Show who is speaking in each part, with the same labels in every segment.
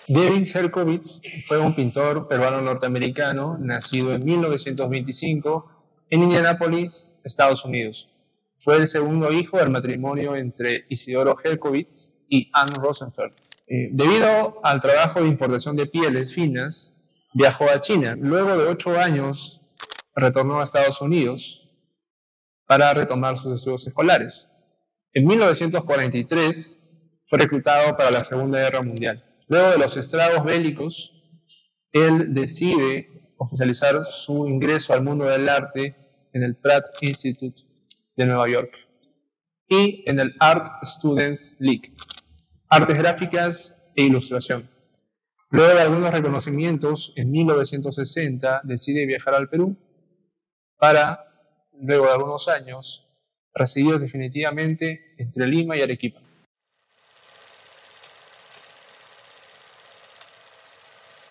Speaker 1: David Herkowitz fue un pintor peruano-norteamericano nacido en 1925 en Indianápolis, Estados Unidos. Fue el segundo hijo del matrimonio entre Isidoro Herkowitz y Anne Rosenfeld. Debido al trabajo de importación de pieles finas, viajó a China. Luego de 8 años, retornó a Estados Unidos para retomar sus estudios escolares. En 1943 fue reclutado para la Segunda Guerra Mundial. Luego de los estragos bélicos, él decide oficializar su ingreso al mundo del arte en el Pratt Institute de Nueva York y en el Art Students League, artes gráficas e ilustración. Luego de algunos reconocimientos, en 1960 decide viajar al Perú para, luego de algunos años, residir definitivamente entre Lima y Arequipa.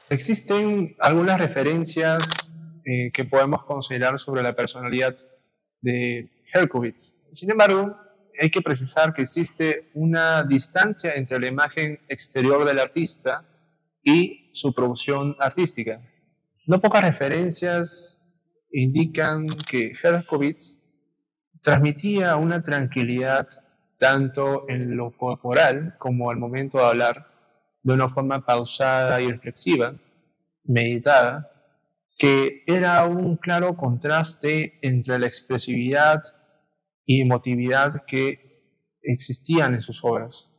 Speaker 1: Existen algunas referencias que podemos considerar sobre la personalidad de Herkowitz. Sin embargo, hay que precisar que existe una distancia entre la imagen exterior del artista y su producción artística. No pocas referencias indican que Herkowitz transmitía una tranquilidad tanto en lo corporal como al momento de hablar, de una forma pausada y reflexiva, meditada, que era un claro contraste entre la expresividad y emotividad que existían en sus obras.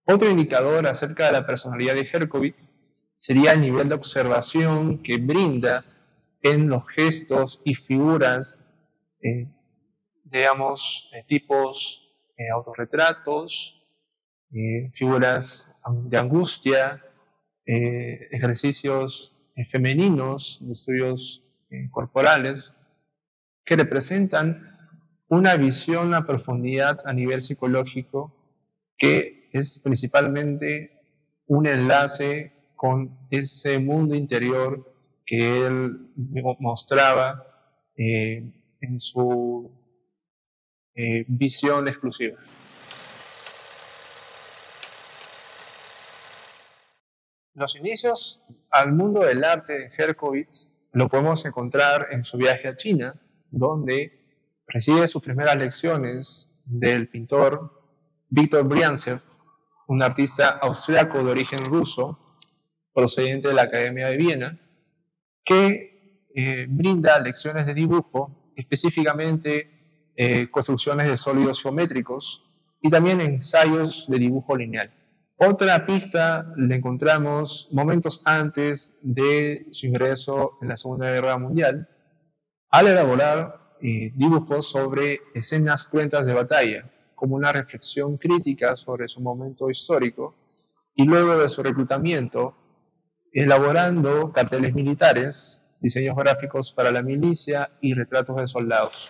Speaker 1: Otro indicador acerca de la personalidad de Herkowitz sería el nivel de observación que brinda en los gestos y figuras, tipos autorretratos, figuras de angustia, ejercicios femeninos de estudios corporales, que representan una visión a profundidad a nivel psicológico que es principalmente un enlace con ese mundo interior que él mostraba en su visión exclusiva. Los inicios al mundo del arte de Herkowitz lo podemos encontrar en su viaje a China, donde recibe sus primeras lecciones del pintor Viktor Briantsev, un artista austriaco de origen ruso, procedente de la Academia de Viena, que brinda lecciones de dibujo, específicamente construcciones de sólidos geométricos y también ensayos de dibujo lineal. Otra pista la encontramos momentos antes de su ingreso en la Segunda Guerra Mundial, al elaborar dibujos sobre escenas cruentas de batalla, como una reflexión crítica sobre su momento histórico, y luego de su reclutamiento, elaborando carteles militares, diseños gráficos para la milicia y retratos de soldados.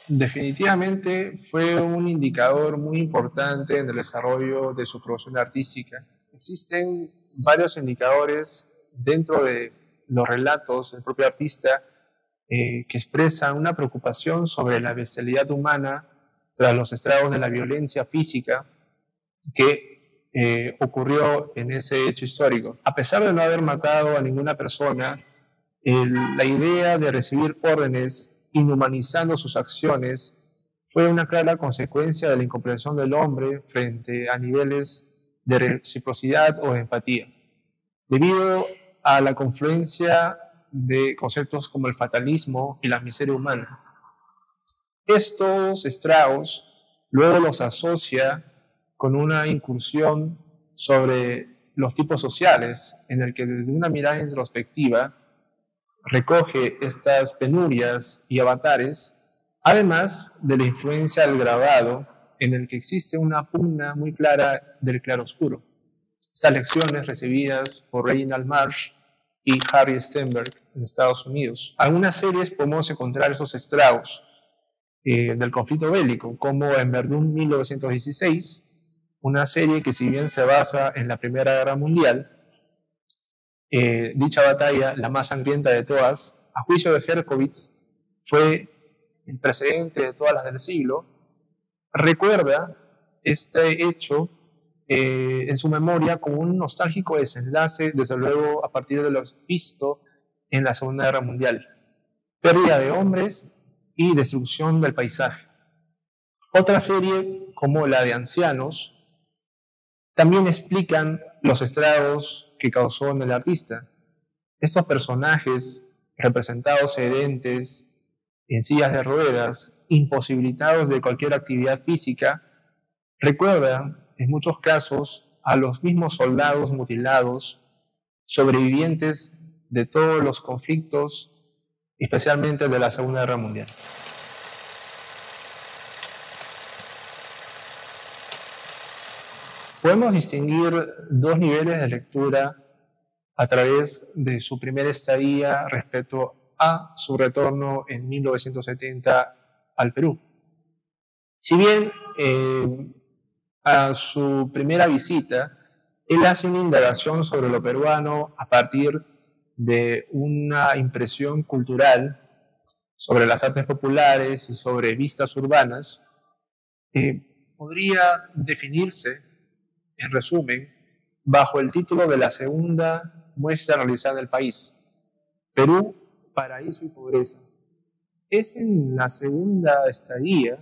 Speaker 1: Definitivamente fue un indicador muy importante en el desarrollo de su producción artística. Existen varios indicadores dentro de los relatos del propio artista que expresan una preocupación sobre la bestialidad humana tras los estragos de la violencia física que ocurrió en ese hecho histórico. A pesar de no haber matado a ninguna persona, la idea de recibir órdenes inhumanizando sus acciones fue una clara consecuencia de la incomprensión del hombre frente a niveles de reciprocidad o de empatía. Debido a la confluencia de conceptos como el fatalismo y la miseria humana, estos estragos luego los asocia con una incursión sobre los tipos sociales, en el que desde una mirada introspectiva recoge estas penurias y avatares, además de la influencia del grabado, en el que existe una pugna muy clara del claroscuro. Estas lecciones recibidas por Reginald Marsh y Harry Stenberg en Estados Unidos. Algunas series podemos encontrar esos estragos del conflicto bélico, como en Verdún 1916, una serie que, si bien se basa en la Primera Guerra Mundial, dicha batalla, la más sangrienta de todas, a juicio de Herkowitz, fue el precedente de todas las del siglo, recuerda este hecho en su memoria como un nostálgico desenlace, desde luego a partir de lo visto en la Segunda Guerra Mundial. Pérdida de hombres y destrucción del paisaje. Otra serie, como la de Ancianos, también explican los estragos que causó en el artista. Estos personajes, representados sedentes, en sillas de ruedas, imposibilitados de cualquier actividad física, recuerdan, en muchos casos, a los mismos soldados mutilados, sobrevivientes de todos los conflictos, especialmente de la Segunda Guerra Mundial. Podemos distinguir dos niveles de lectura a través de su primera estadía respecto a su retorno en 1970 al Perú. Si bien a su primera visita, él hace una indagación sobre lo peruano a partir de una impresión cultural sobre las artes populares y sobre vistas urbanas, podría definirse, en resumen, bajo el título de la segunda muestra realizada en el país, Perú, Paraíso y Pobreza. Es en la segunda estadía,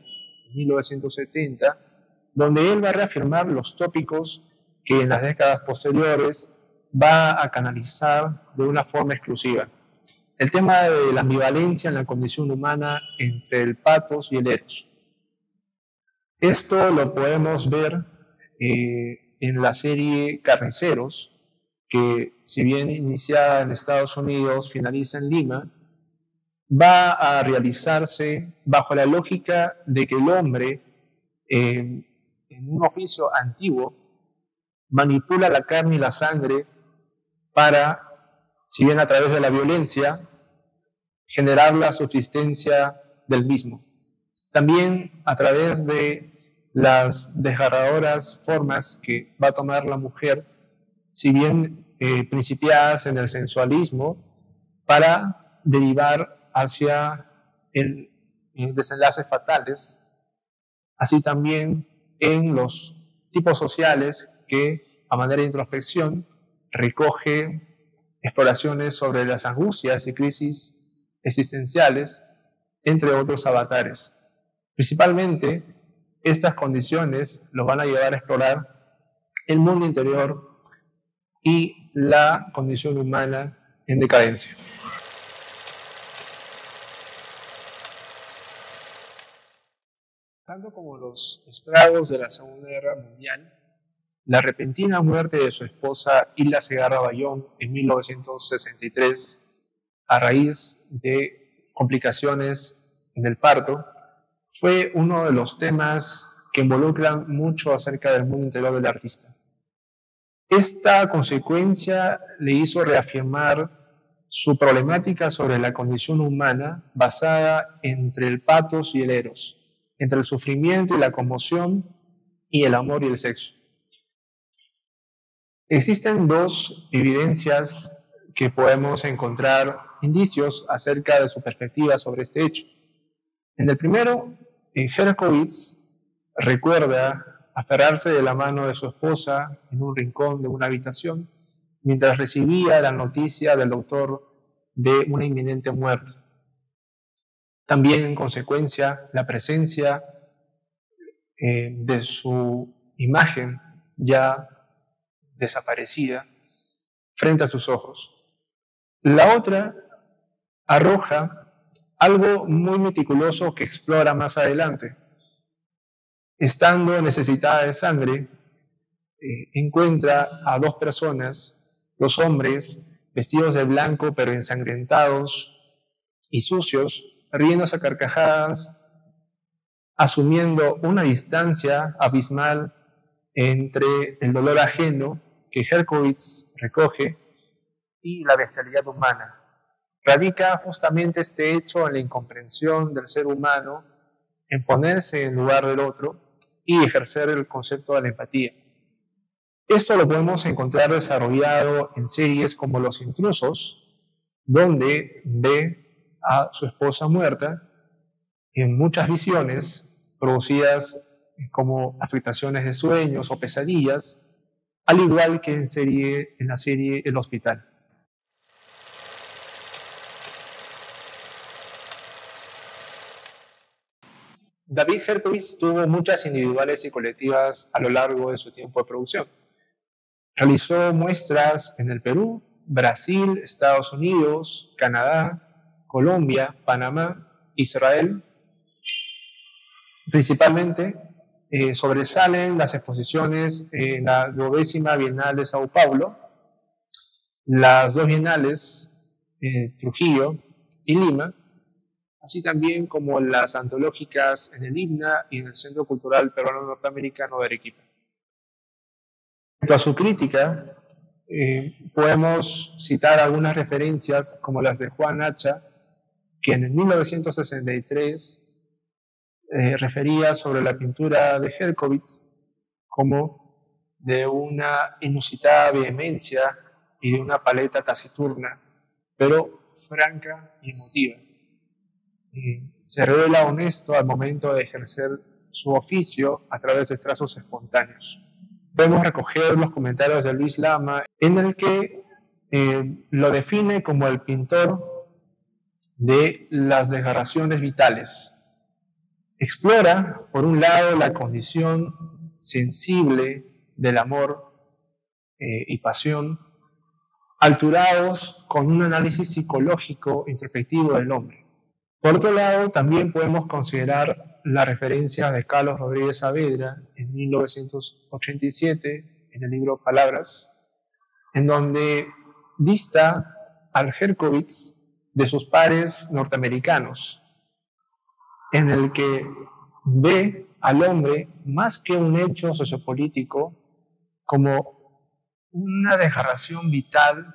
Speaker 1: 1970, donde él va a reafirmar los tópicos que en las décadas posteriores va a canalizar de una forma exclusiva. El tema de la ambivalencia en la condición humana entre el pathos y el eros. Esto lo podemos ver en la serie Carniceros, que si bien iniciada en Estados Unidos, finaliza en Lima, va a realizarse bajo la lógica de que el hombre, en un oficio antiguo, manipula la carne y la sangre para, si bien a través de la violencia, generar la subsistencia del mismo. También a través de las desgarradoras formas que va a tomar la mujer, si bien principiadas en el sensualismo, para derivar hacia el desenlaces fatales, así también en los tipos sociales que, a manera de introspección, recoge exploraciones sobre las angustias y crisis existenciales, entre otros avatares. Principalmente, estas condiciones los van a llevar a explorar el mundo interior y la condición humana en decadencia. Tanto como los estragos de la Segunda Guerra Mundial, la repentina muerte de su esposa Hilda Segarra Bayón en 1963, a raíz de complicaciones en el parto, fue uno de los temas que involucran mucho acerca del mundo interior del artista. Esta consecuencia le hizo reafirmar su problemática sobre la condición humana basada entre el pathos y el eros, entre el sufrimiento y la conmoción y el amor y el sexo. Existen dos evidencias que podemos encontrar indicios acerca de su perspectiva sobre este hecho. En el primero, Herkowitz recuerda aferrarse de la mano de su esposa en un rincón de una habitación mientras recibía la noticia del doctor de una inminente muerte. También, en consecuencia, la presencia de su imagen ya desaparecida frente a sus ojos. La otra arroja algo muy meticuloso que explora más adelante. Estando necesitada de sangre, encuentra a dos personas, dos hombres, vestidos de blanco pero ensangrentados y sucios, riéndose a carcajadas, asumiendo una distancia abismal entre el dolor ajeno que Herkowitz recoge y la bestialidad humana. Radica justamente este hecho en la incomprensión del ser humano, en ponerse en lugar del otro y ejercer el concepto de la empatía. Esto lo podemos encontrar desarrollado en series como Los Intrusos, donde ve a su esposa muerta en muchas visiones producidas como afectaciones de sueños o pesadillas, al igual que en la serie El Hospital. David Herkowitz tuvo muchas individuales y colectivas a lo largo de su tiempo de producción. Realizó muestras en el Perú, Brasil, Estados Unidos, Canadá, Colombia, Panamá, Israel. Principalmente sobresalen las exposiciones en la 20ª Bienal de Sao Paulo, las 2 bienales Trujillo y Lima, así también como las antológicas en el IBNA y en el Centro Cultural Peruano Norteamericano de Arequipa. En cuanto a su crítica, podemos citar algunas referencias como las de Juan Hacha, que en 1963 refería sobre la pintura de Herkowitz como de una inusitada vehemencia y de una paleta taciturna, pero franca y emotiva. Se revela honesto al momento de ejercer su oficio a través de trazos espontáneos. Podemos recoger los comentarios de Luis Lama, en el que lo define como el pintor de las desgarraciones vitales. Explora, por un lado, la condición sensible del amor y pasión, alturados con un análisis psicológico introspectivo del hombre. Por otro lado, también podemos considerar la referencia de Carlos Rodríguez Saavedra en 1987 en el libro Palabras, en donde dista al Herkowitz de sus pares norteamericanos, en el que ve al hombre más que un hecho sociopolítico como una desgarración vital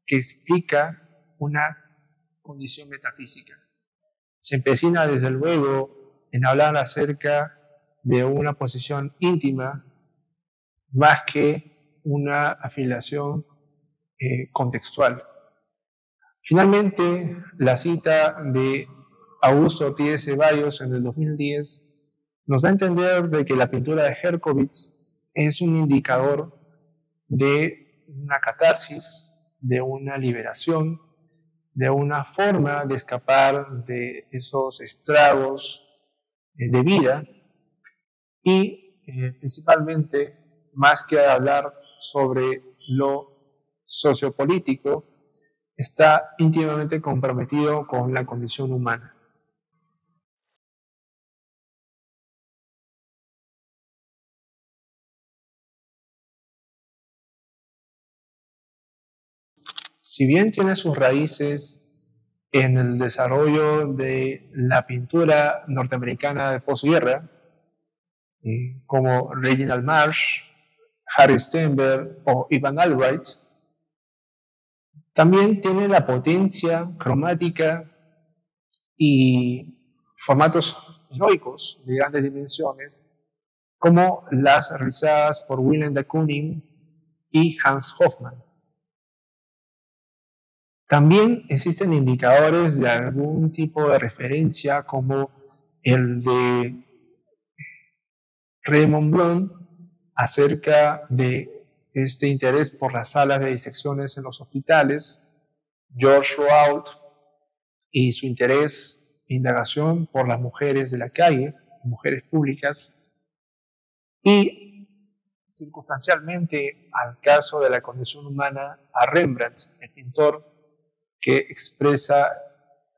Speaker 1: que explica una condición metafísica. Se empecina desde luego en hablar acerca de una posición íntima más que una afiliación contextual. Finalmente, la cita de Augusto Ortiz de Ceballos en el 2010 nos da a entender de que la pintura de Herkowitz es un indicador de una catarsis, de una liberación, de una forma de escapar de esos estragos de vida y principalmente, más que hablar sobre lo sociopolítico, está íntimamente comprometido con la condición humana. Si bien tiene sus raíces en el desarrollo de la pintura norteamericana de posguerra, como Reginald Marsh, Harry Steinberg o Ivan Albright, también tiene la potencia cromática y formatos heroicos de grandes dimensiones, como las realizadas por Willem de Kooning y Hans Hofmann. También existen indicadores de algún tipo de referencia, como el de Raymond Blum acerca de este interés por las salas de disecciones en los hospitales, George Rouault y su interés e indagación por las mujeres de la calle, mujeres públicas, y circunstancialmente al caso de la condición humana a Rembrandt, el pintor que expresa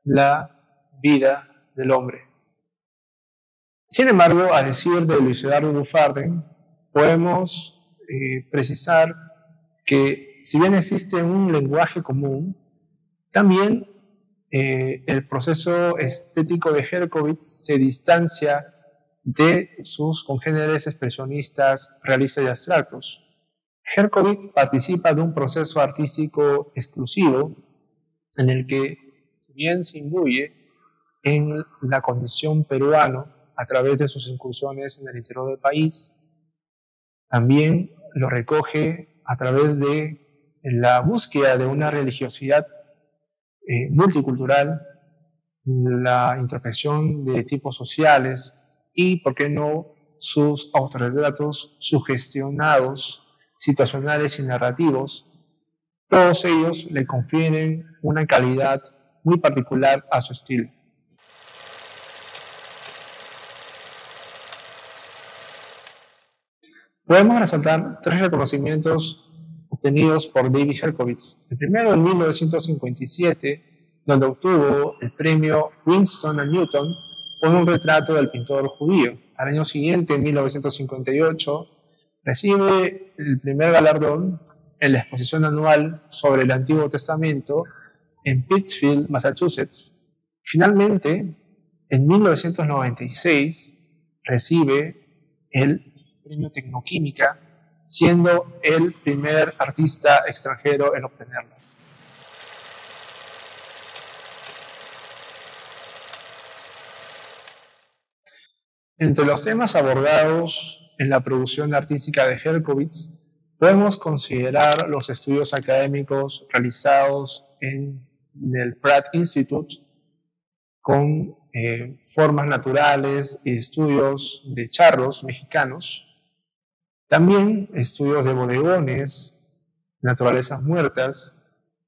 Speaker 1: la vida del hombre. Sin embargo, a decir de Luis Eduardo Dufarden, podemos precisar que si bien existe un lenguaje común, también el proceso estético de Herkowitz se distancia de sus congéneres expresionistas, realistas y abstractos. Herkowitz participa de un proceso artístico exclusivo en el que bien se imbuye en la condición peruana a través de sus incursiones en el interior del país. También lo recoge a través de la búsqueda de una religiosidad multicultural, la introspección de tipos sociales y, por qué no, sus autorretratos sugestionados, situacionales y narrativos, todos ellos le confieren una calidad muy particular a su estilo. Podemos resaltar 3 reconocimientos obtenidos por David Herkowitz. El primero en 1957, donde obtuvo el premio Winston & Newton por un retrato del pintor judío. Al año siguiente, en 1958, recibe el primer galardón en la exposición anual sobre el Antiguo Testamento en Pittsfield, Massachusetts. Finalmente, en 1996, recibe el premio Tecnoquímica, siendo el primer artista extranjero en obtenerlo. Entre los temas abordados en la producción artística de Herkowitz, podemos considerar los estudios académicos realizados en el Pratt Institute con formas naturales y estudios de charros mexicanos. También estudios de bodegones, naturalezas muertas,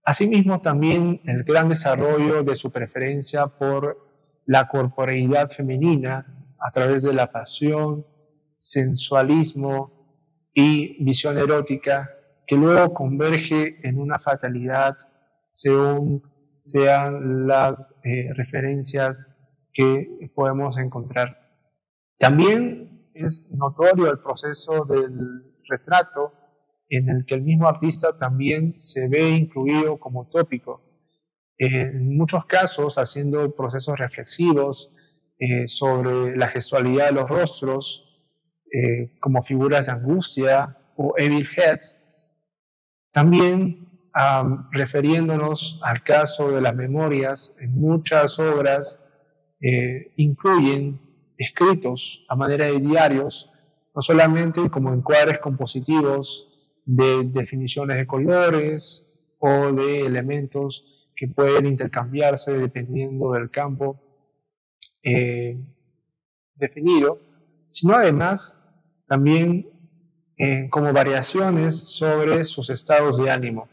Speaker 1: asimismo también el gran desarrollo de su preferencia por la corporeidad femenina a través de la pasión, sensualismo y visión erótica, que luego converge en una fatalidad según sean las referencias que podemos encontrar. También es notorio el proceso del retrato en el que el mismo artista también se ve incluido como tópico. En muchos casos haciendo procesos reflexivos sobre la gestualidad de los rostros como figuras de angustia o evil head. También refiriéndonos al caso de las memorias, en muchas obras incluyen escritos a manera de diarios, no solamente como encuadres compositivos de definiciones de colores o de elementos que pueden intercambiarse dependiendo del campo definido, sino además también como variaciones sobre sus estados de ánimo.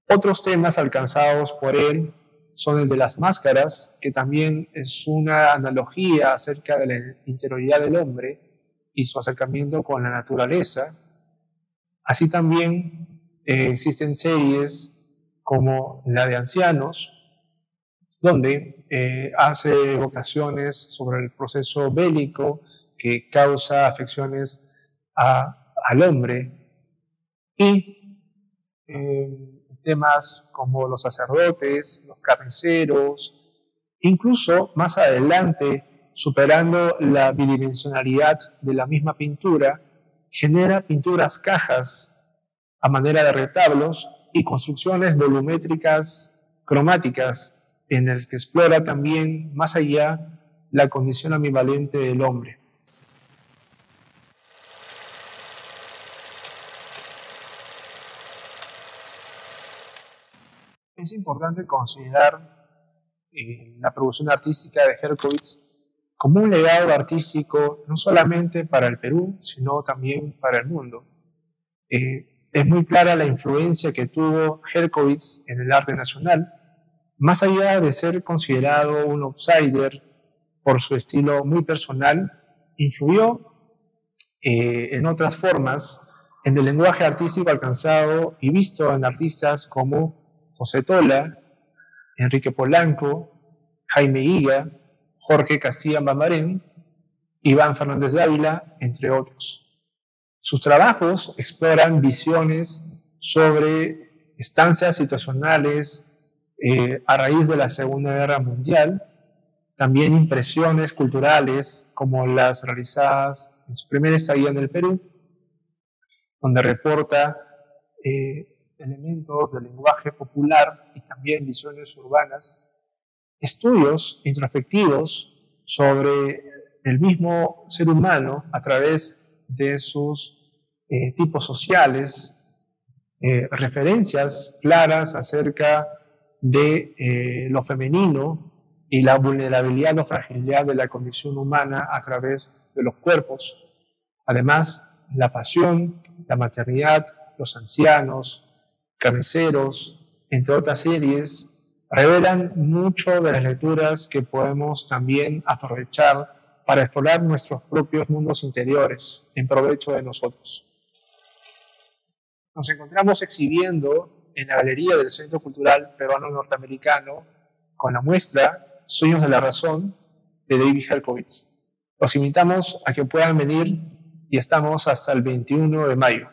Speaker 1: Otros temas alcanzados por él son el de las máscaras, que también es una analogía acerca de la interioridad del hombre y su acercamiento con la naturaleza. Así también existen series como la de Ancianos, donde hace evocaciones sobre el proceso bélico que causa afecciones al hombre, y temas como los sacerdotes, los carniceros, incluso más adelante, superando la bidimensionalidad de la misma pintura, genera pinturas cajas a manera de retablos y construcciones volumétricas cromáticas en las que explora también más allá la condición ambivalente del hombre. Es importante considerar la producción artística de Herkowitz como un legado artístico no solamente para el Perú, sino también para el mundo. Es muy clara la influencia que tuvo Herkowitz en el arte nacional, más allá de ser considerado un outsider por su estilo muy personal, influyó en otras formas en el lenguaje artístico alcanzado y visto en artistas como José Tola, Enrique Polanco, Jaime Higa, Jorge Castilla-Mamarén, Iván Fernández de Ávila, entre otros. Sus trabajos exploran visiones sobre estancias situacionales a raíz de la Segunda Guerra Mundial, también impresiones culturales como las realizadas en su primera estadía en el Perú, donde reporta elementos del lenguaje popular y también visiones urbanas, estudios introspectivos sobre el mismo ser humano a través de sus tipos sociales, referencias claras acerca de lo femenino y la vulnerabilidad o fragilidad de la condición humana a través de los cuerpos. Además, la pasión, la maternidad, los ancianos, carniceros, entre otras series, revelan mucho de las lecturas que podemos también aprovechar para explorar nuestros propios mundos interiores en provecho de nosotros. Nos encontramos exhibiendo en la galería del Centro Cultural Peruano Norteamericano con la muestra Sueños de la Razón de David Helfowitz. Los invitamos a que puedan venir y estamos hasta el 21 de mayo.